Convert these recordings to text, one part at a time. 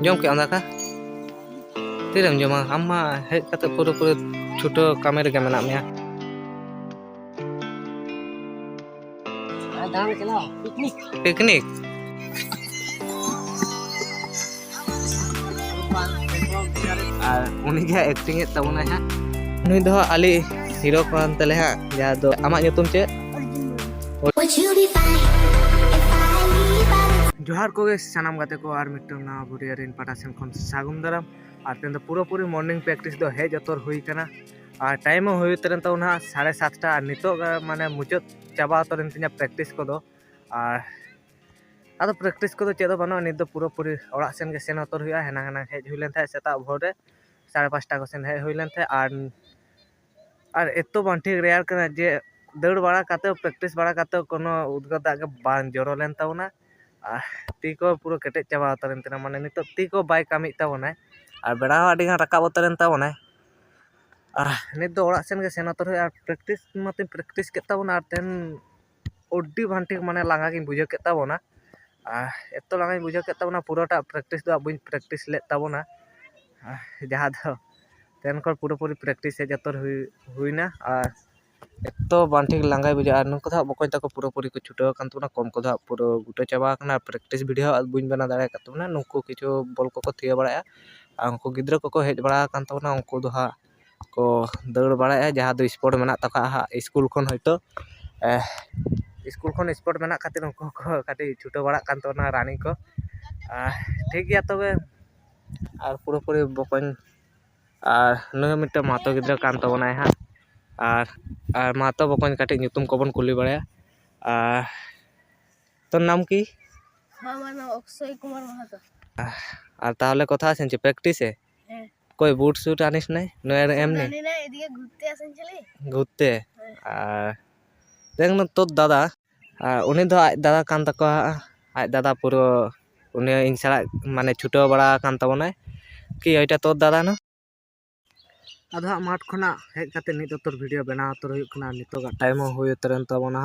jom ke anda ka tirem joma amma hej kate pura pura chuto kamera ke menak mea दाम चलाओ picnic piknik ar uni ge acting et tabona ha nui do ali hero kan tele ha ja do amak nyutum che जोहार को सानाम गाते को और मिट्टम ना बुढ़ियारिन पाटासन खन सागुम दाराम और तेन पूरा पूरी मॉर्निंग प्रैक्टिस दो हेज अतर हुई कना और टाइम हुई तरन तो ना 7:30 और नितो माने मुचाद चाबा तरन तिना प्रैक्टिस को दो और आदो प्रैक्टिस को दो चेदो बनो नित दो पूरा पूरी ओड़ा सेन के सेन अतर हुआ हेना हेना हेज हुई लेन था सेता भोर रे 5:30 को सेन हेज हुई लेन था और एतो बां ठीक रेयार कना जे दौड़ बड़ा काते प्रैक्टिस बड़ा काते कोनो उद्गार दाग बां जरो लेन तावना ती को पूरा केटे चाबा उतरन तना माने नितो ती को बाय कामी तावना और बेड़ा आडी राकाब उतरन तावना नित दो ओड़ा सेन के सेन उतर हुआ प्रैक्टिस मते प्रैक्टिस के तावना तेन ओडी भांटी माने लांगा गिन बुझे के तावना एतो लांगा बुझे के तावना पूराटा प्रैक्टिस दो बुझ प्रैक्टिस ले तावना जहाँ दो तेन को पूरा पूरी प्रैक्टिस है जतर हुईना और एतो बांठी लांगा बुझा नुको दा बकय तक पूरा पूरी को छुटाव कान तुना कम को दा पूरा गुटा चाबा कना प्रैक्टिस वीडियो बुझ बना दाड़े का तुना नुको किछु बॉल को थिया बड़ा उनको गिद्रा को हेज बड़ा कान तुना उनको दो हा को दौड़ बड़ा जहाँ दो स्पोर्ट मेना तका हा स्कूल खन हयतो स्कूल खन स्पोर्ट मेना खातिर उनको को काटी छुटाव बड़ा कान तुना रानी को ठीक गया तबे और पूरा पूरी बकय और नुय मिट मातो गिद्रा कान तबना हा और मातो बकन काटे ᱧᱩᱛᱩᱢ कोबन कुली बड़ा तो नाम की मामा अक्षय कुमार महातो और ताहले कथा आছেন যে প্র্যাকটিসে कोई बुट सूट आनिस नहीं नयर एमनी नहीं नहीं এদিকে ঘুরতে আসেন চলে घुरते और देखना तो दादा उनी दो आज दादा कान तको आज दादा पूरा उनी इन सड़ा माने छुटो बड़ा कान तबना कि एटा तो दादा ना अदा माठ खना हेज काते नित उतर वीडियो बना उतर हुई कना नितोगा टाइम हुई उतरन तबना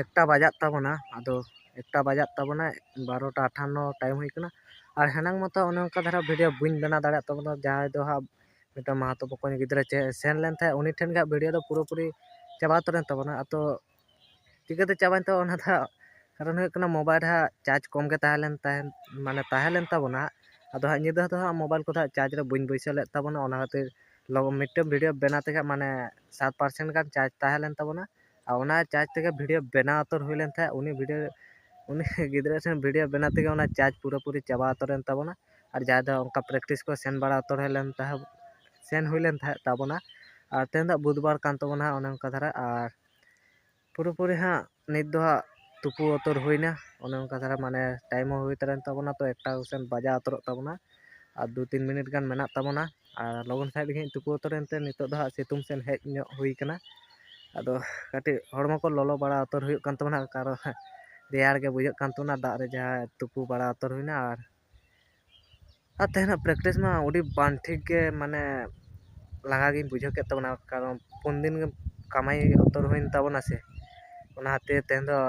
एकटा बजात तबना अदो एकटा बजात तबना 12:58 टाइम हुई कना और हेनांग मतो अने उनका धारा वीडियो बुñ बना दाड़ा तबना जहां दो हा मिटा मातो बकन गिद्रा सेन लेन था उनी ठेन गा वीडियो दो पूरा पूरी चाबा उतरन तबना अतो चिकाते चाबान तो ओना था कारण हुई कना मोबाइल हा चार्ज कम के ताहलेन माने ताहलेन तबना अदो हा निदा तो हा मोबाइल को था चार्ज रे बुñ बैसले तबना ओना खातिर लोग मिट्टे वीडियो बना तक माने 7% गान चार्ज ताहलेन तबना और चार्ज तक वीडियो बना उतर हुई लेन था उनी वीडियो उनी गिद्रा से वीडियो बना तक चार्ज पूरा पूरी चाबा उतरन तबना और जहाँ उनका प्रैक्टिस को सेन बड़ा उतर लेन सेन हुई लेन तबना और तेन बुधवार कान तबना ओने उनका धारा और पूरा पूरी हाँ नित दो तुपु उतर हुईना ओने उनका धारा माने टाइम हुई तरन तबना तो एकटा सेन बजा उतर तबना और 2-3 मिनट गान मेना तबना और लगन साइड गे तुपु उतरनते नितो दो सितुंग सेन हेज हुई कना अदो काटी हड़मो को ललो बड़ा उतर हुई कान तबना कारण रेयार के बुझे कान तबना दा रे जहाँ तुपु बड़ा उतर हुईना और तेना प्रैक्टिस में उड़ी बान ठीक के माने लांगा गिन बुझे के तबना कारण 4 दिन कमाई उतर हुईन तबना से ओनाते तेन दो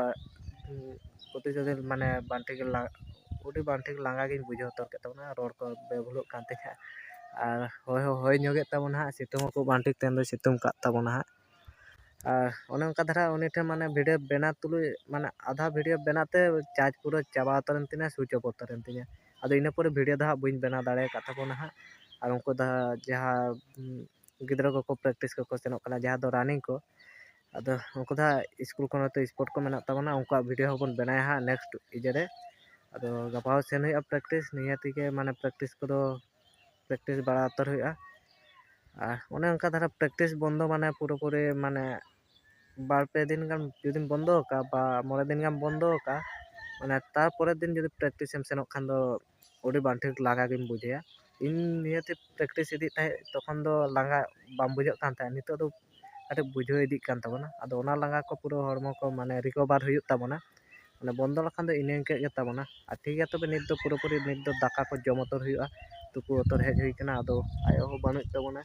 प्रतिशोध माने बान ठीक उड़ी बान ठीक लांगा गिन बुझे उतर के तबना रोड को बेभुलो कांते और होय ᱧᱚᱜᱮ ᱛᱟᱵᱚᱱᱟ सितुंग को बान ठीक तेन दो सितुंग का तबना और ओने उनका धारा उनी ठे माने वीडियो बना तुलु माने आधा वीडियो बनाते चार्ज पूरा चाबा उतरन तिना स्विच ऑफ उतरन तिना अदो इना पूरे वीडियो दा बुñ बना दाड़े का तबना और उनको दा जहाँ गिद्रा को प्रैक्टिस को सेनोक कना जहाँ दो रनिंग को अदो उनको दा स्कूल को तो स्पोर्ट को मेना तबना उनका वीडियो होबन बनाया हा नेक्स्ट इजरे अदो गपाव सेन हुई प्रैक्टिस नियति के माने प्रैक्टिस को दो प्रैक्टिस बड़ा उतर हुई और ओने उनका धारा प्रैक्टिस बंदो माने पूरा पूरी माने 2-3 दिन गान जुदिम बंदो का बा 9 दिन गान बंदो का माने तारपरे दिन जुदी प्रैक्टिस एम सेनोक खान दो ओडी बान ठीक लागा गिम बुझेया इन नियति प्रैक्टिस इदी ताहे तखन दो लांगा बाम बुझे कान ताहे नितो दो काटे बुझो इदी कान तबना अदो ओना लांगा को पूरा हड़मो को माने रिकवर हुई तबना माने बंदो लखान दो इने इनके गे तबना और ठीक है तबे नित दो पूरा पूरी नित दो दाका को जम उतर हुई तुपु उतर हेज हुई कना अदो आयो हो बानु तबना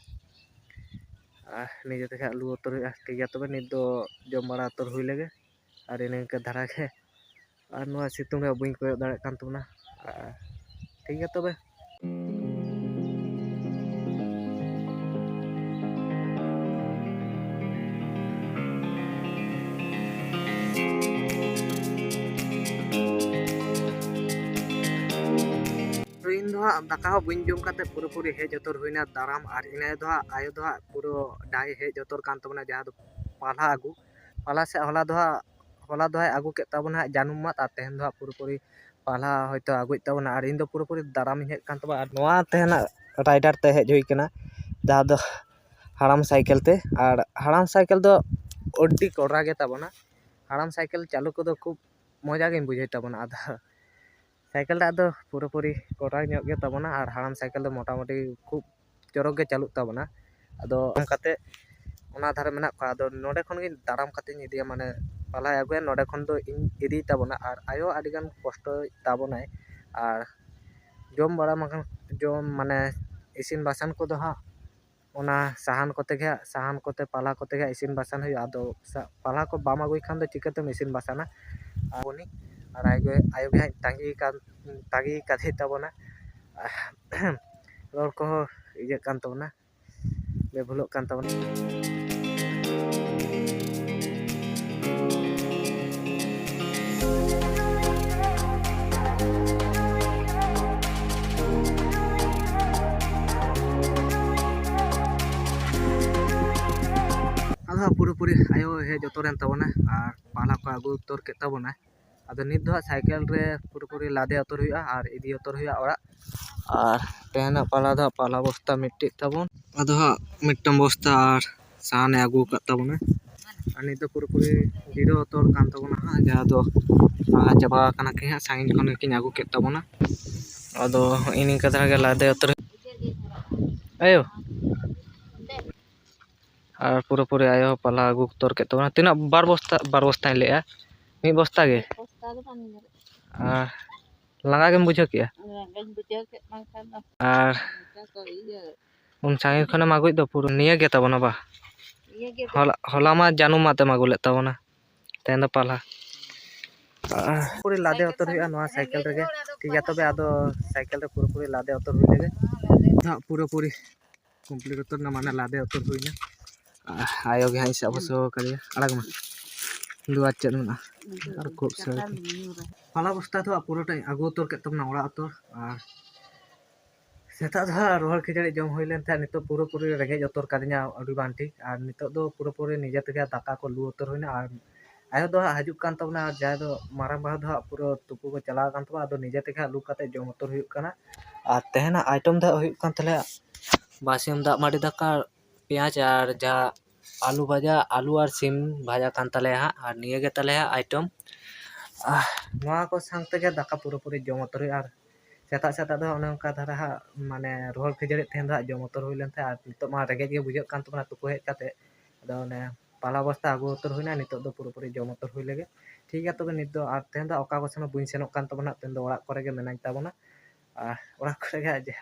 निजे तक लू उतर हुई ठीक है तबे नित दो जम बड़ा उतर हुई लगे और इने इनके धारा के और सितुंग बुñ कोय दाड़े कान तबना ᱴᱷᱤᱠ ᱜᱮᱭᱟ ᱛᱚᱵᱮ ᱤᱧ ᱫᱚ ᱦᱟᱸᱜ ᱫᱟᱠᱟ ᱦᱚᱸ ᱵᱟᱹᱧ ᱡᱚᱢ ᱠᱟᱛᱮ ᱯᱩᱨᱟᱹᱯᱩᱨᱤ ᱦᱮᱡ ᱩᱛᱟᱹᱨ ᱦᱩᱭᱱᱟ ᱫᱟᱨᱟᱢ ᱟᱨ ᱤᱱᱟᱹ ᱫᱚ ᱦᱟᱸᱜ ᱟᱭᱳ ᱫᱚ ᱦᱟᱸᱜ ᱯᱩᱨᱟᱹ ᱰᱟᱭ ᱦᱮᱡ ᱩᱛᱟᱹᱨ ᱠᱟᱱ ᱛᱟᱵᱚᱱᱟ ᱡᱟᱦᱟᱸ ᱫᱚ ᱯᱟᱞᱦᱟ ᱟᱹᱜᱩ ᱯᱟᱞᱦᱟ ᱥᱮᱫ ᱦᱚᱞᱟ ᱫᱚ ᱦᱟᱸᱜ ᱟᱹᱜᱩ ᱠᱮᱫ ᱛᱟᱵᱚᱱᱟ ᱦᱟᱸᱜ ᱡᱟᱹᱱᱩᱢ ᱢᱟᱫ ᱟᱨ ᱛᱮᱦᱮᱧ ᱫᱚ ᱦᱟᱸᱜ ᱯᱩᱨᱟᱹᱯᱩᱨᱤ ᱯᱟᱞᱦᱟ ᱦᱚᱭᱛᱳ ᱟᱹᱜᱩᱭᱮᱫ ᱛᱟᱵᱚᱱᱟ ᱟᱨ ᱤᱧ ᱫᱚ ᱯᱩᱨᱟᱹᱯᱩᱨᱤ ᱫᱟᱨᱟᱢᱤᱧ ᱦᱮᱡ ᱠᱟᱱ ᱛᱟᱵᱚᱱᱟ ᱟᱨ ᱱᱚᱣᱟ ᱛᱮᱦᱮᱧᱟᱜ ᱨᱟᱭᱰᱟᱨ ᱛᱮ ᱦᱮᱡ ᱦᱩᱭ ᱠᱟᱱᱟ ᱡᱟᱦᱟᱸ ᱫᱚ ᱦᱟᱲᱟᱢ ᱥᱟᱭᱠᱮᱞ ᱛᱮ ᱟᱨ ᱦᱟᱲᱟᱢ ᱥᱟᱭᱠᱮᱞ ᱫᱚ ᱟᱹᱰᱤ ᱠᱚᱰᱨᱟ ᱜᱮ ᱛᱟᱵᱚᱱᱟ ᱦᱟᱲᱟᱢ ᱥᱟᱭᱠᱮᱞ ᱪᱟᱹᱞᱩ ᱠᱚᱫᱚ ᱠᱷᱩᱵ ᱢᱚᱡᱟ ᱜᱤᱧ ᱵᱩᱡᱷᱟᱹᱣ ᱛᱟᱵᱚᱱᱟ ᱟᱫᱚ ᱥᱟᱭᱠᱮᱞ ᱴᱟᱜ ᱫᱚ ᱯᱩᱨᱟᱹᱯᱩᱨᱤ ᱠᱚᱰᱨᱟ ᱧᱚᱜ ᱜᱮ ᱛᱟᱵᱚᱱᱟ ᱟᱨ ᱦᱟᱲᱟᱢ ᱥᱟᱭᱠᱮᱞ ᱫᱚ ᱢᱳᱴᱟᱢᱩᱴᱤ ᱠᱷᱩᱵ ᱪᱚᱨᱚᱠ ᱜᱮ ᱪᱟᱹᱞᱩᱜ ᱛᱟᱵᱚᱱᱟ ᱟᱫᱚ ᱚᱱᱠᱟᱛᱮ ᱚᱱᱟ ᱫᱷᱟᱨᱮ ᱢᱮᱱᱟᱜ ᱠᱚᱣᱟ ᱟᱫᱚ ᱱᱚᱸᱰᱮ ᱠᱷᱚᱱ ᱜᱮ ᱛᱟᱲᱟᱢ ᱠᱟᱛᱮᱧ ᱤᱫᱤᱭᱟ ᱢᱟᱱᱮ ᱯᱟᱞᱦᱟᱭ ᱟᱹᱜᱩᱭᱟ ᱱᱚᱸᱰᱮ ᱠᱷᱚᱱ ᱫᱚ ᱤᱧ ᱤᱫᱤᱭ ᱛᱟᱵᱚᱱᱟ ᱟᱨ ᱟᱭᱳ ᱟᱹᱰᱤᱜᱟᱱ ᱠᱚᱥᱴᱚᱭ ᱛᱟᱵᱚᱱᱟᱭ ᱟᱨ ᱡᱚᱢ ᱵᱟᱲᱟ ᱢᱟᱱᱮ ᱤᱥᱤᱱ ᱵᱟᱥᱟᱝ ᱠᱚᱫᱚ ᱦᱟᱸᱜ ᱚᱱᱟ ᱥᱟᱦᱟᱱ ᱠᱚᱛᱮ ᱯᱟᱞᱦᱟ ᱠᱚᱛᱮ ᱜᱮ ᱤᱥᱤᱱ ᱵᱟᱥᱟᱝ ᱦᱩᱭᱩᱜᱼᱟ ᱟᱫᱚ ᱯᱟᱞᱦᱟ ᱠᱚ ᱵᱟᱢ ᱟᱹᱜᱩᱭ ᱠᱷᱟᱱ ᱫᱚ ᱪᱤᱠᱟᱹᱛᱮᱢ ᱤᱥᱤᱱ ᱵᱟᱥᱟᱝᱟ ᱟᱨ ᱩᱱᱤ ᱟᱨ ᱟᱭᱳ ᱜᱮ ᱦᱟᱸᱜ ᱛᱟᱺᱜᱤ ᱠᱟᱫᱮ ᱛᱟᱵᱚᱱᱟ ᱨᱚᱲ ᱠᱚᱦᱚᱸ ᱤᱭᱟᱹᱜ ᱠᱟᱱ ᱛᱟᱵᱚᱱᱟ ᱵᱷᱩᱞᱚᱜ ᱠᱟᱱ ᱛᱟᱵᱚᱱᱟ ᱟᱫᱚ ᱯᱩᱨᱟᱹᱯᱩᱨᱤ ᱟᱭᱳ ᱦᱮᱡ ᱩᱛᱟᱹᱨᱮᱱ ᱛᱟᱵᱚᱱᱟ ᱟᱨ ᱯᱟᱞᱦᱟ ᱠᱚ ᱟᱹᱜᱩ ᱩᱛᱟᱹᱨ ᱠᱮᱫ ᱛᱟᱵᱚᱱᱟ ᱟᱫᱚ ᱱᱤᱛ ᱫᱚ ᱦᱟᱸᱜ ᱥᱟᱭᱠᱮᱞ ᱨᱮ ᱯᱩᱨᱟᱹᱯᱩᱨᱤ ᱞᱟᱫᱮ ᱩᱛᱟᱹᱨ ᱦᱩᱭᱩᱜᱼᱟ ᱟᱨ ᱤᱫᱤ ᱩᱛᱟᱹᱨ ᱦᱩᱭᱩᱜᱼᱟ ᱚᱲᱟᱜ ᱟᱨ ᱛᱮᱦᱮᱧᱟᱜ ᱯᱟᱞᱦᱟ ᱫᱚ ᱦᱟᱸᱜ ᱯᱟᱞᱦᱟ ᱵᱚᱥᱛᱟ ᱢᱤᱫᱴᱮᱡ ᱛᱟᱵᱚᱱ ᱟᱫᱚ ᱦᱟᱸᱜ ᱢᱤᱫᱴᱟᱝ ᱵᱚᱥᱛᱟ ᱟᱨ ᱥᱟᱦᱟᱱᱮ ᱟᱹᱜᱩ ᱟᱠᱟᱫ ᱛᱟᱵᱚᱱᱟ ᱟᱨ ᱱᱤᱛ ᱫᱚ ᱯᱩᱨᱟᱹᱯᱩᱨᱤ ᱡᱤᱨᱟᱹᱣ ᱩᱛᱟᱹᱨ ᱠᱟᱱ ᱛᱟᱵᱚᱱᱟ ᱦᱟᱸᱜ ᱡᱟᱦᱟᱸ ᱫᱚ ᱪᱟᱵᱟ ᱟᱠᱟᱱᱟ ᱠᱤᱱ ᱦᱟᱸᱜ ᱥᱟᱺᱜᱤᱧ ᱠᱷᱚᱱ ᱜᱮᱠᱤᱱ ᱟᱹᱜᱩ ᱠᱮᱫ ᱛᱟᱵᱚᱱᱟ ᱟᱫᱚ ᱤᱱᱠᱟᱹ ᱫᱷᱟᱨᱟ ᱜᱮ ᱞᱟᱫᱮ ᱩᱛᱟᱹᱨ ᱟᱭᱳ ᱟᱨ ᱯᱩᱨᱟᱹᱯᱩᱨᱤ ᱟᱭᱳ ᱯᱟᱞᱦᱟ ᱟᱹᱜᱩ ᱩᱛᱟᱹᱨ ᱠᱮᱫ ᱛᱟᱵᱚᱱᱟ ᱛᱤᱱᱟᱹᱜ ᱵᱟᱨ ᱵᱚᱥᱛᱟᱧ ᱞᱟᱹᱭᱮᱜᱼᱟ ᱢᱤᱫ ᱵᱚᱥᱛᱟ ᱜᱮ ᱟᱨ ᱞᱟᱸᱜᱟ ᱜᱮᱢ ᱵᱩᱡᱷᱟᱹᱣ ᱠᱮᱜᱼᱟ ᱟᱨ ᱩᱱ ᱥᱟᱺᱜᱤᱧ ᱠᱷᱚᱱᱮᱢ ᱟᱹᱜᱩᱭᱮᱫ ᱫᱚ ᱯᱩᱨᱟᱹ ᱱᱤᱭᱟᱹ ᱜᱮ ᱛᱟᱵᱚᱱᱟ ᱵᱟ ᱦᱚᱞᱟ ᱢᱟ ᱡᱟᱹᱱᱩᱢ ᱢᱟᱫ ᱮᱢ ᱟᱹᱜᱩ ᱞᱮᱫ ᱛᱟᱵᱚᱱᱟ ᱛᱮᱦᱮᱧ ᱫᱚ ᱯᱟᱞᱦᱟ ᱯᱩᱨᱟᱹ ᱞᱟᱫᱮ ᱩᱛᱟᱹᱨ ᱦᱩᱭᱩᱜᱼᱟ ᱱᱚᱣᱟ ᱥᱟᱭᱠᱮᱞ ᱨᱮᱜᱮ ᱴᱷᱤᱠ ᱜᱮᱭᱟ ᱛᱚᱵᱮ ᱟᱫᱚ ᱥᱟᱭᱠᱮᱞ ᱨᱮ ᱯᱩᱨᱟᱹᱯᱩᱨᱤ ᱞᱟᱫᱮ ᱩᱛᱟᱹᱨ ᱦᱩᱭ ᱞᱮᱜᱮ ᱯᱩᱨᱟᱹᱯᱩᱨᱤ ᱠᱚᱢᱯᱞᱤᱴ ᱩᱛᱟᱹᱨ ᱮᱱᱟ ᱢᱟᱱᱮ ᱞᱟᱫᱮ ᱩᱛᱟᱹᱨ ᱦᱩᱭᱱᱟ ᱟᱭᱳ ᱜᱮ ᱦᱟᱸᱜ ᱤᱧ ᱥᱟᱵ ᱦᱚᱪᱚ ᱠᱟᱫᱮᱭᱟ ᱟᱲᱟᱜᱽ ᱢᱟ ᱫᱩ ᱟᱨ ᱪᱮᱫ ᱢᱮᱱᱟᱜᱼᱟ ᱟᱨ ᱠᱷᱩᱵ ᱯᱟᱞᱦᱟ ᱵᱚᱥᱛᱟ ᱫᱚ ᱯᱩᱨᱟᱹᱴᱟᱧ ᱟᱹᱜᱩ ᱩᱛᱟᱹᱨ ᱠᱮᱫ ᱛᱟᱵᱚᱱᱟ ᱚᱲᱟᱜ ᱩᱛᱟᱹᱨ ᱟᱨ ᱥᱮᱛᱟᱜ ᱫᱚ ᱦᱟᱸᱜ ᱨᱚᱦᱚᱲ ᱠᱷᱟᱹᱡᱟᱹᱲᱤ ᱡᱚᱢ ᱦᱩᱭ ᱞᱮᱱ ᱛᱟᱦᱮᱸᱫ ᱱᱤᱛᱚᱜ ᱯᱩᱨᱟᱹᱯᱩᱨᱤ ᱨᱮᱸᱜᱮᱡ ᱩᱛᱟᱹᱨ ᱠᱟᱫᱤᱧᱟ ᱟᱹᱰᱤ ᱵᱟᱝ ᱴᱷᱤᱠ ᱟᱨ ᱱᱤᱛᱚᱜ ᱫᱚ ᱯᱩᱨᱟᱹᱯᱩᱨᱤ ᱱᱤᱡᱮ ᱛᱮᱜᱮ ᱫᱟᱠᱟ ᱠᱚ ᱞᱩ ᱩᱛᱟᱹᱨ ᱦᱩᱭᱱᱟ ᱟᱨ ᱟᱭᱳ ᱫᱚ ᱦᱟᱸᱜ ᱦᱤᱡᱩᱜ ᱠᱟᱱ ᱛᱟᱵᱚᱱᱟ ᱟᱨ ᱡᱟᱦᱟᱸᱭ ᱫᱚ ᱢᱟᱨᱟᱝ ᱵᱟᱦᱩ ᱫᱚ ᱦᱟᱸᱜ ᱯᱩᱨᱟᱹ ᱛᱩᱯᱩ ᱠᱚ ᱪᱟᱞᱟᱣ ᱟᱠᱟᱱ ᱛᱟᱵᱚᱱᱟ ᱟᱫᱚ ᱱᱤᱡᱮ ᱛᱮᱜᱮ ᱦᱟᱸᱜ ᱞᱩ ᱠᱟᱛᱮ ᱡᱚᱢ ᱩᱛᱟᱹᱨ ᱦᱩᱭᱩᱜ ᱠᱟᱱᱟ ᱟᱨ ᱛᱮᱦᱮᱧᱟᱜ ᱟᱭᱴᱮᱢ ᱫᱚ ᱦᱩᱭᱩᱜ ᱠᱟᱱ ᱛᱟᱞᱮᱭᱟ ᱵᱟᱥᱤᱭᱟᱹᱢ ᱫᱟᱜ ᱢᱟᱹᱰᱤ ᱫᱟᱠᱟ ᱯᱮᱸᱭᱟᱡ ᱟᱨ ᱡᱟ आलू भाजा आलू और सिम भाजा कान तले हाँ और निये गे तले आइटम नवा को संग तेगे दाका पूरी जम उतर और सेता सेता दो ओने ओनका धारा हा माने रोहल खिजड़ी तेहन दो जम उतर हुई लेन थे और नितो मा रेगे गे बुझे कान तबना तुको हेज काते अदो ओने पाला बस्ता आगु उतर हुईना नितो दो पूरी जम उतर हुई लेगे ठीक है तबे नित दो और तेहन दो ओका को समय बुइन सेनोक कान तबना तेहन दो ओड़ा करे गे मेनाई ताबना ओड़ा करे गे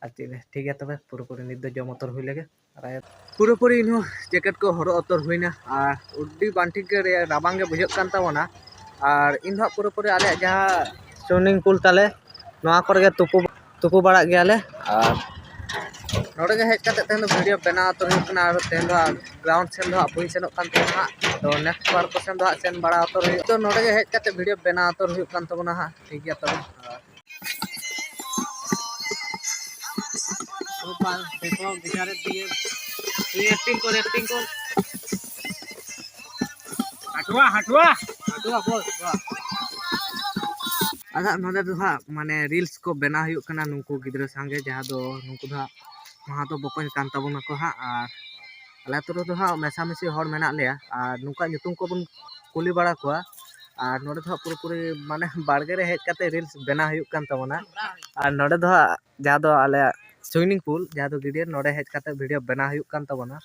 और ठीक है तबे पूरी नित दो जम उतर हुई लेगे पूरी इन जैकेट को हर उतर हुईना और उडी बांटी के राबांग बुझे कान तबना और इन पूरी आले जहाँ स्विमिंग पूल ताले नवा करे तुपु बड़ा गयाले और नोड़े हेज काते तेहन दो वीडियो बना उतर हुईना और तेहन दो ग्राउंड सेन दो बुइन सेनोक कान तबना तो नेक्स्ट बार को सेन दो सेन बड़ा उतर हुई तो नोड़े हेज काते वीडियो बना उतर हुई कान तबना हां ठीक गया तब देखो बेचारे दिए एक्टिंग कर हटवा बोल आधा नोडे दो हा माने रील्स को बना हुई कना नुको गिद्रा संगे जहाँ दो नुको दा वहाँ तो बकन कान तबना को हा और अले तो दो हा मेसा मेसी हर मेना लेया और नुका nyutum को बन कुली बड़ा कोआ और नोडे दो पूरी माने बाड़गे रे हेज काते रील्स बना हुई कान तबना और नोडे दो जहाँ दो आले स्विमिंग पूल जहाँ दो गिडियर नोडे हेज काते वीडियो बना हुई कान तबना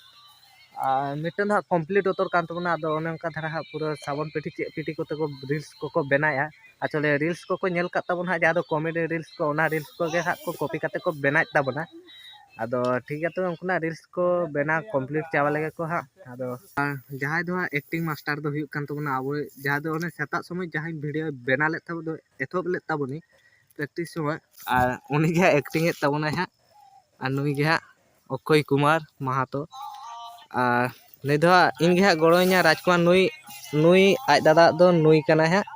और मिटन दो कमप्लीट उतर कान तबना अदो ओने ओनका धारा पूरा साबन पिटी कोते को रील्स को बनाया आचले रील्स को नेल का तबना जहाँ दो कॉमेडी रील्स को ओना रील्स को गे हा को कॉपी काते को बनाय तबना अदो ठीक है तो उनका रील्स को बना कमप्लीट चावा लगे को हा अदो जहाँ दो एक्टिंग मास्टर दो हुई कान तबना अब जहाँ दो ओने सेता समय जहाँ वीडियो बना ले तब दो एथोब ले तबनी ᱯᱨᱮᱠᱴᱤᱥ ᱥᱚᱢᱚᱭ ᱟᱨ ᱩᱱᱤ ᱜᱮ ᱦᱟᱸᱜ ᱮᱠᱴᱤᱝ ᱮᱫ ᱛᱟᱵᱚᱱᱟᱭ ᱦᱟᱸᱜ ᱟᱨ ᱱᱩᱭ ᱜᱮ ᱦᱟᱸᱜ ᱚᱠᱠᱷᱚᱭ ᱠᱩᱢᱟᱨ ᱢᱟᱦᱟᱛᱚ ᱟᱨ ᱱᱩᱭ ᱫᱚ ᱦᱟᱸᱜ ᱤᱧ ᱜᱮ ᱦᱟᱸᱜ ᱜᱚᱲᱚᱣᱟᱹᱧᱟ ᱨᱟᱡᱽᱠᱩᱢᱟᱨ ᱱᱩᱭ ᱟᱡ ᱫᱟᱫᱟ ᱫᱚ ᱱᱩᱭ ᱠᱟᱱᱟᱭ ᱦᱟᱸᱜ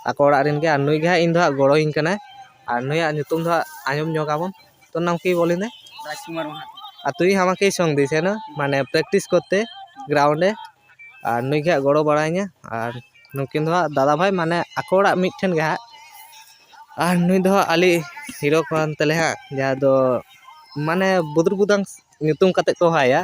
ᱟᱠᱚ ᱚᱲᱟᱜ ᱨᱮᱱ ᱜᱮ ᱟᱨ ᱱᱩᱭ ᱜᱮ ᱦᱟᱸᱜ ᱤᱧ ᱫᱚ ᱦᱟᱸᱜ ᱜᱚᱲᱚᱣᱟᱹᱧ ᱠᱟᱱᱟᱭ আর নইয়া nyutum do আঞ্জম যোগাবন তোর নাম কি বলি না রাজকুমার মাহাতো আর তুই আমাকেই সঙ্গ দিস না মানে প্র্যাকটিস করতে গ্রাউন্ডে আর নুই গে গড়ো বাড়াইña আর নুকিন দো দাদা ভাই মানে ako oড়াᱜ মিটঠেন গে হাᱸᱜ আর নুই দো আলি হিরো কান তেলে হাᱸᱜ ᱡᱟᱦᱟᱸ ᱫᱚ ᱢᱟᱱᱮ ᱵᱩᱫᱩᱨ ᱵᱩᱫᱟᱝ ᱧᱩᱛᱩᱢ ᱠᱟᱛᱮ ᱠᱚ ᱦᱟᱭᱟ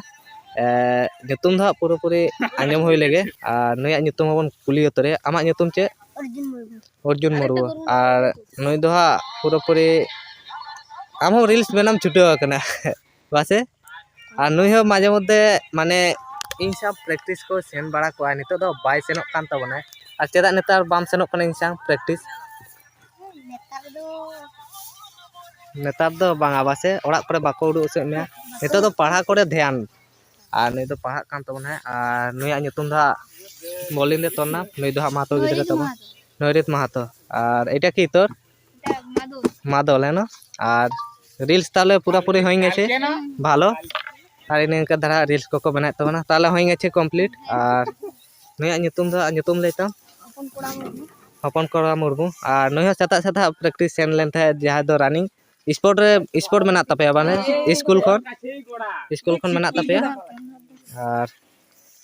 ᱧᱩᱛᱩᱢ ᱫᱚ ᱦᱟᱸᱜ ᱯᱩᱨᱟᱹᱯᱩᱨᱤ ᱟᱸᱡᱚᱢ ᱦᱩᱭ ᱞᱮᱜᱮ ᱟᱨ ᱱᱩᱭᱟᱜ ᱧᱩᱛᱩᱢ ᱦᱚᱸᱵᱚᱱ ᱠᱩᱞᱤ ᱩᱛᱟᱹᱨᱮ ᱟᱢᱟᱜ ᱧᱩᱛᱩᱢ ᱪᱮᱫ অর্জুন মুর্মু অর্জুন মুর্মু আর নুই দো ᱦᱟᱸᱜ পুরোপুরি ᱟᱢ ᱦᱚᱸ রিলস ᱵᱮᱱᱟᱢ ᱪᱷᱩᱴᱟᱹᱣ ᱟᱠᱟᱱᱟ ᱵᱟᱥᱮ আর নুই ᱦᱚᱸ ᱢᱟঝে মধ্যে মানে ᱤᱧ ᱥᱟᱶ ᱯᱨᱮᱠᱴᱤᱥ ᱠᱚ ᱥᱮᱱ ᱵᱟᱲᱟ ᱠᱚᱜᱼᱟ ᱱᱤᱛᱚᱜ ᱫᱚ ᱵᱟᱭ ᱥᱮᱱᱚᱜ ᱠᱟᱱ ᱛᱟᱵᱚᱱᱟᱭ আর ᱪᱮᱫᱟᱜ ᱱᱮᱛᱟᱨ ᱵᱟᱢ ᱥᱮᱱᱚᱜ ᱠᱟᱱᱟ ᱤᱧ ᱥᱟᱶ ᱯᱨᱮᱠᱴᱤᱥ নেতার দো ᱱᱮᱛᱟর ᱫᱚ ᱵᱟᱝᱟ ᱵᱟᱥᱮ ᱚᱲᱟᱜ ᱠᱚᱨᱮ ᱵᱟᱠᱚ ᱩᱰᱩᱠ ᱦᱚᱪᱚᱭᱮᱫ ᱢᱮᱭᱟ ᱱᱤᱛᱚᱜ ᱫᱚ ᱯᱟᱲᱦᱟᱣ ᱠᱚᱨᱮ ᱫᱷᱮᱭᱟᱱ আর নুই ᱫᱚ ᱯᱟᱲᱦᱟᱜ ᱠᱟᱱ ᱛᱟᱵᱚᱱᱟᱭ ᱟᱨ নুᱭᱟᱜ ᱧᱩᱛᱩᱢ ᱫᱚ ᱦᱟᱸᱜ ᱵᱚᱞᱤᱱ ᱫᱮ ᱛᱚᱨ নাম নুই ᱫᱚ ᱦᱟᱸᱜ মাহাতো গᱤᱫᱽᱨᱟᱹ ᱛᱟᱵᱚᱱ নৈরিত মাহাতো আর এটা কি তোর মাদল মাদল হ্যাঁ আর রিলস তাহলে পুরোপুরি হয়ে গেছে ভালো আর ইনকা ধারা রিলস কোকো বানায় তাবনা তাহলে হয়ে গেছে কমপ্লিট আর নুইᱟᱜ ᱧᱩᱛᱩᱢ ᱫᱚ ᱧᱩᱛᱩᱢ ᱞᱟᱹᱭ ᱛᱟᱢ আপন কোড়া মুর্মু হপন করা মুর্মু আর নুই ᱦᱚᱸ ᱥᱮᱛᱟᱜ ᱥᱮᱛᱟᱜ ᱯᱨᱮᱠᱴᱤᱥ ᱥᱮᱱ ᱞᱮᱱ ᱛᱟᱦᱮᱸ ᱡᱟᱦᱟᱸ ᱫᱚ ᱨᱟᱱᱤᱝ ᱥᱯᱳর্ট ᱨᱮ ᱥᱯᱳর্ট ᱢᱮᱱᱟᱜ ᱛᱟᱯᱮᱭᱟ ᱢᱟᱱᱮ ᱥᱠᱩᱞ ᱠᱷᱚᱱ ᱢᱮᱱᱟᱜ ᱛᱟᱯᱮᱭᱟ আর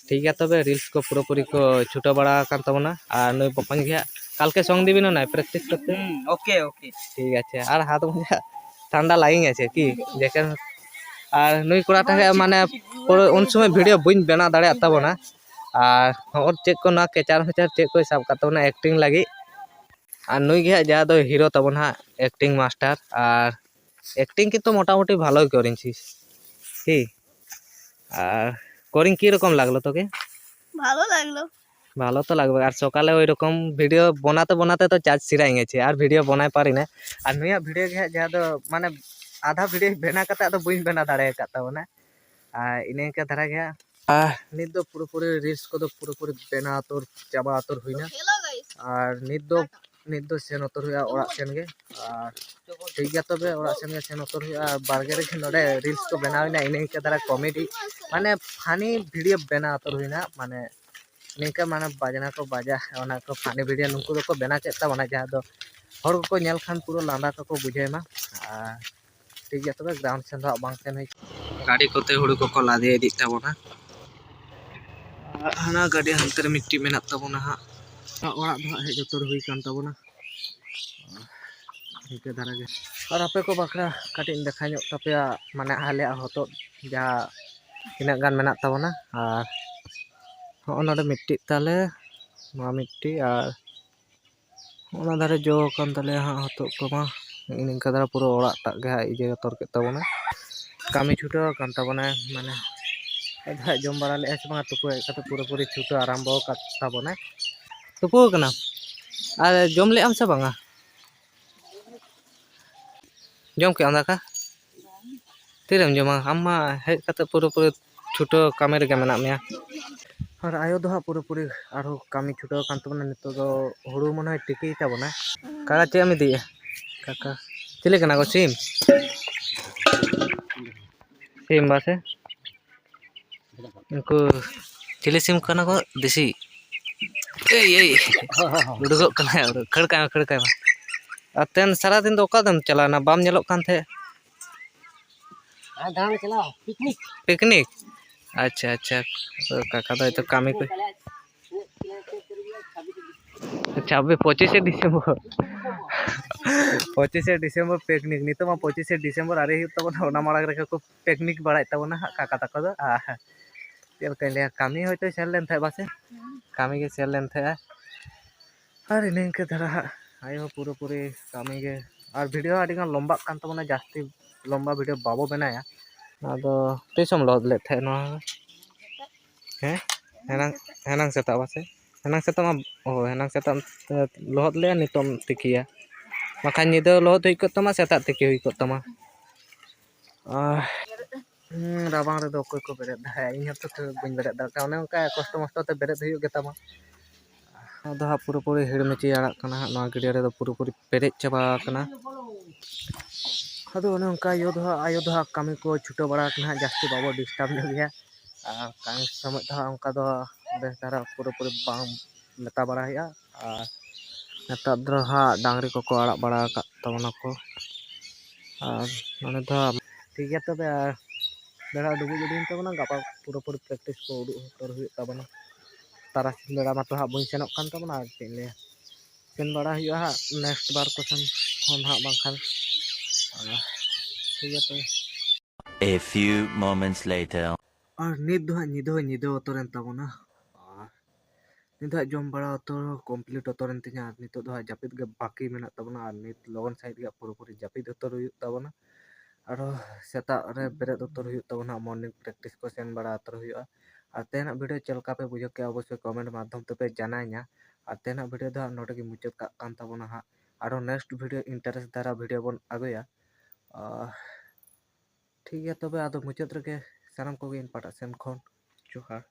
ঠিক আছে তবে রিলস কো পুরোপুরি কো ছুটো বাড়া কান তাবনা আর নুই বকন গিয়া কালকে সঙ্গ দিবি না প্র্যাকটিস করতে ওকে ওকে ঠিক আছে আর হাত মোজা ঠান্ডা লাগি গেছে কি দেখেন আর নুই কোড়াটাকে মানে উন সময় ভিডিও বইন বেনা দাঁড়ায় তাবনা আর ওর চেক কো না কেচার ফেচার চেক কই সাব কাতাবনা অ্যাক্টিং লাগি আর নুই গে যা দো হিরো তাবনা অ্যাক্টিং মাস্টার আর অ্যাক্টিং কিন্তু মোটামুটি ভালোই করেছিস কি আর করিং কি রকম লাগলো তোকে ভালো লাগলো ভালো তো লাগবে আর সকালে ওই রকম ভিডিও বানাতে বানাতে তো চার্জ সিরাই গেছে আর ভিডিও বানাই পারি না আর নুইয়া ভিডিও গে যা দো মানে আধা ভিডিও বেনা কাতে তো বইন বেনা দাঁড়ায় কাতাবনা আর ইনকা ধারা গে নিত দো পুরোপুরি রিলস কো দো পুরোপুরি বেনা তোর চাবা তোর হইনা হ্যালো গাইস আর নিত দো সেন উত্তর হইয়া ওড়াগ সেন গে আর ঠিক গেয়া তবে ওড়াগ সেন গে সেন উত্তর হইয়া বারগে রে নডে রিলস কো বেনাওইনা ইনকা ধারা কমেডি মানে ফানি ভিডিও বেনা উত্তর হইনা মানে নিকা মানে বাজনা को बाजा ओना को फानी वीडियो नुकु दो को बेना के ता जहाँ दो हर को नेल खान पूरा लांदा को बुझेमा ठीक है तबे ग्राउंड सेन दो बांग सेन हुई गाड़ी कोते हुड़ू को लादे इदी ताबोना हाना गाड़ी हंतर मिट्टी मेना ताबोना हा ओड़ा दो हे जतोर हुई कान ताबोना ठीक है धारा गे और आपे को बाखरा काटिन देखा ᱧᱚᱜ तापेया माने आले हतो जहाँ तीना गान मेना ताबोना और ᱚᱱᱟᱫᱚ ᱢᱤᱫᱴᱤᱡ ᱛᱟᱞᱮ ᱱᱚᱣᱟ ᱢᱤᱫᱴᱤᱡ ᱟᱨ ᱚᱱᱟ ᱫᱷᱟᱨᱮ ᱡᱚ ᱠᱟᱱ ᱛᱟᱞᱮᱭᱟ ᱦᱟᱸᱜ ᱦᱚᱛᱚᱫ ᱠᱚᱢᱟ ᱱᱤᱝᱠᱟ ᱫᱷᱟᱨᱟ ᱯᱩᱨᱟᱹ ᱚᱲᱟᱜ ᱴᱟᱜ ᱜᱮ ᱦᱟᱸᱜ ᱤᱭᱟᱹ ᱩᱛᱟᱹᱨ ᱠᱮᱫ ᱛᱟᱵᱚᱱᱟ ᱠᱟᱹᱢᱤ ᱪᱷᱩᱴᱟᱹᱣ ᱟᱠᱟᱱ ᱛᱟᱵᱚᱱᱟᱭ ᱢᱟᱱᱮ ᱟᱡ ᱡᱚᱢ ᱵᱟᱲᱟ ᱞᱮᱜᱼᱟ ᱥᱮ ᱵᱟᱝ ᱛᱩᱯᱩ ᱦᱮᱡ ᱠᱟᱛᱮ ᱯᱩᱨᱟᱹᱯᱩᱨᱤ ᱪᱷᱩᱴᱟᱹᱣ ᱟᱨᱟᱢᱵᱚ ᱟᱠᱟᱫ ᱛᱟᱵᱚᱱᱟᱭ ᱛᱩᱯᱩ ᱟᱠᱟᱱᱟᱢ ᱟᱨ ᱡᱚᱢ ᱞᱮᱜᱼᱟᱢ ᱥᱮ ᱵᱟᱝᱟ ᱡᱚᱢ ᱠᱮᱜᱼᱟᱢ ᱫᱟᱠᱟ ᱛᱤᱨᱮᱢ ᱡᱚᱢᱟ ᱟᱢ ᱢᱟ ᱦᱮᱡ ᱠᱟᱛᱮ ᱯᱩᱨᱟᱹᱯᱩᱨᱤ ᱪᱷᱩᱴᱟᱹᱣ ᱠᱟᱹᱢᱤ ᱨᱮᱜᱮ ᱢᱮᱱᱟᱜ ᱢᱮᱭᱟ और आयो दो पूरापूरी और कमी छुटाव कान तबना नितो दो हुड़ू मन है टिकी ताबना काका चे हम इदी काका चिले कना को सिम बासे उनको चिले सिम कना को देसी ए उड़गो कना खड़का अतेन सारा दिन दो ओका दम चलाना बाम नेलोक कान थे দাঁড়ান চালাও পিকনিক पिकनिक अच्छा अच्छा काका तो तो कमी को 25 डिसेम्बर 25 डिसेम्बर पिकनिक नितो मा 25 डिसेम्बर अरे हुत तबना ओना माळाग रे को पिकनिक बाड़ाय तबना काका तको दो चल कले कमी होयतो सेल लेन थे बासे कमी के सेल लेन थे अरे निंके धरा आयो पूरी कमी के और वीडियो आडी गान लंबा कान तबना जास्ती लंबा वीडियो बाबो बनाया आदो तेसम लद ले थे न हैं हेनांग सेता बासे हेनांग सेता मा ओ हेनांग सेता लहद ले नितम तिकिया माखान निदो लहद हुई को तमा सेता तिकी हुई को तमा राबांग रे दो कोई को बेरे दा इन हतो बइन बेरे दा ओने उनका कष्ट मष्ट ते बेरे हुई गे तमा आदो हा पूरी हिड़मिची आड़ाग कना नवा गिडिया रे दो पूरी पेरेज चाबा कना ᱟᱫᱚ ᱚᱱᱮ ᱚᱱᱠᱟ ᱟᱭᱳ ᱫᱚ ᱦᱟᱸᱜ ᱠᱟᱹᱢᱤ ᱠᱚ ᱪᱷᱩᱴᱟᱹᱣ ᱵᱟᱲᱟ ᱟᱠᱟᱱᱟ ᱦᱟᱸᱜ, ᱡᱟᱹᱥᱛᱤ ᱵᱟᱵᱚ ᱰᱤᱥᱴᱟᱵᱽ ᱧᱚᱜ ᱜᱮᱭᱟ, ᱟᱨ ᱠᱟᱹᱢᱤ ᱥᱚᱢᱚᱭ ᱫᱚ ᱦᱟᱸᱜ ᱚᱱᱠᱟ ᱫᱚ ᱵᱮᱥ ᱫᱷᱟᱨᱟ ᱯᱩᱨᱟᱹᱯᱩᱨᱤ ᱵᱟᱝ ᱢᱮᱛᱟ ᱵᱟᱲᱟ ᱦᱩᱭᱩᱜᱼᱟ᱾ ᱟᱨ ᱱᱮᱛᱟᱨ ᱫᱚ ᱦᱟᱸᱜ ᱰᱟᱝᱨᱤ ᱠᱚᱠᱚ ᱟᱲᱟᱜ ᱵᱟᱲᱟ ᱟᱠᱟᱫ ᱛᱟᱵᱚᱱᱟᱠᱚ, ᱟᱨ ᱱᱚᱰᱮ ᱫᱚ ᱴᱷᱤᱠ ᱜᱮᱭᱟ ᱛᱚᱵᱮ, ᱵᱮᱲᱟ ᱰᱩᱵᱩᱡ ᱤᱫᱤᱭᱮᱱ ᱛᱟᱵᱚᱱᱟ, ᱜᱟᱯᱟ ᱯᱩᱨᱟᱹᱯᱩᱨᱤ ᱯᱨᱮᱠᱴᱤᱥ ᱠᱚ ᱩᱰᱩᱠ ᱩᱛᱟᱹᱨ ᱦᱩᱭᱩᱜ ᱛᱟᱵᱚᱱᱟ᱾ ᱛᱟᱨᱟᱥᱤᱧ ᱵᱮᱲᱟ ᱢᱟᱛᱚ ᱦᱟᱸᱜ ᱵᱟᱹᱧ ᱥᱮᱱᱚᱜ ᱠᱟᱱ ᱛᱟᱵᱚᱱᱟ, ᱟᱨ ᱪᱮᱫ ᱤᱧ ᱞᱟᱹᱭᱟ, ᱥᱮᱱ ᱵᱟᱲᱟ ᱦᱩᱭᱩᱜᱼᱟ ᱦᱟᱸᱜ ᱱᱮᱠᱥᱴ ᱵᱟᱨ ᱠᱚᱥᱮᱱ ᱠᱷᱚᱱ ᱦᱟᱸᱜ ᱵᱟᱝᱠᱷᱟᱱ, ᱴᱷᱤᱠ ᱜᱮᱭᱟ ᱛᱚᱵᱮ᱾ A few moments later. ᱟᱨ ᱱᱤᱛ ᱫᱚ ᱦᱟᱸᱜ ᱧᱤᱫᱟᱹ ᱦᱚᱸ ᱧᱤᱫᱟᱹ ᱩᱛᱟᱹᱨᱮᱱ ᱛᱟᱵᱚᱱᱟ, ᱟᱨ ᱱᱤᱛ ᱫᱚ ᱦᱟᱸᱜ ᱡᱚᱢ ᱵᱟᱲᱟ ᱩᱛᱟᱹᱨ ᱠᱚᱢᱯᱞᱤᱴ ᱩᱛᱟᱹᱨᱮᱱ ᱛᱤᱧᱟ, ᱟᱨ ᱱᱤᱛᱚᱜ ᱫᱚ ᱦᱟᱸᱜ ᱡᱟᱹᱯᱤᱫ ᱜᱮ ᱵᱟᱹᱠᱤ ᱢᱮᱱᱟᱜ ᱛᱟᱵᱚᱱᱟ, ᱟᱨ ᱱᱤᱛ ᱞᱚᱜᱚᱱ ᱥᱟᱺᱦᱤᱡ ᱜᱮ ᱯᱩᱨᱟᱹᱯᱩᱨᱤ ᱡᱟᱹᱯᱤᱫ ᱩᱛᱟᱹᱨ ᱦᱩᱭᱩᱜ ᱛᱟᱵᱚᱱᱟ, ᱟᱨᱚ ᱥᱮᱛᱟᱜ ᱨᱮ ᱵᱮᱨᱮᱫ ᱩᱛᱟᱹᱨ ᱦᱩᱭᱩᱜ ᱛᱟᱵᱚᱱᱟ, ᱢᱚᱨᱱᱤᱝ ᱯᱨᱮᱠᱴᱤᱥ ᱠᱚ ᱥᱮᱱ ᱵᱟᱲᱟ ᱩᱛᱟᱹᱨ ᱦᱩᱭᱩᱜᱼᱟ᱾ ᱟᱨ ᱛᱮᱦᱮᱧᱟᱜ ᱵᱷᱤᱰᱤᱭᱳ ᱪᱮᱫ ᱞᱮᱠᱟ ᱯᱮ ᱵᱩᱡᱷᱟᱹᱣ ᱠᱮᱜᱼᱟ ᱚᱵᱚᱥᱥᱳᱭ ᱠᱚᱢᱮᱱᱴ ᱢᱟᱫᱽᱫᱷᱚᱢ ᱛᱮᱯᱮ ᱡᱟᱱᱟᱧᱟ, ᱟᱨ ᱛᱮᱦᱮᱧᱟᱜ ᱵᱷᱤᱰᱤᱭᱳ ᱫᱚ ᱦᱟᱸᱜ ᱱᱚᱰᱮ ᱜᱮ ᱢᱩᱪᱟᱹᱫ ᱠᱟᱜ ᱠᱟᱱ ᱛᱟᱵᱚᱱᱟ ᱦᱟᱸᱜ, ᱟᱨᱚ ᱱᱮᱠᱥᱴ ᱵᱷᱤᱰᱤᱭᱳ ᱤᱱᱴᱟᱨᱮᱥᱴ ᱫᱷᱟᱨᱟ ᱵᱷᱤᱰᱤᱭᱳ ᱵᱚᱱ ᱟᱹᱜᱩᱭᱟ᱾ ᱴᱷᱤᱠ ᱜᱮᱭᱟ ᱛᱚᱵᱮ, ᱟᱫᱚ ᱢᱩᱪᱟᱹᱫ ᱨᱮᱜᱮ ᱥᱟᱱᱟᱢ ᱠᱚᱜᱮ ᱤᱧ ᱯᱟᱦᱴᱟ ᱥᱮᱱ ᱠᱷᱚᱱ ᱡᱚᱦᱟᱨ᱾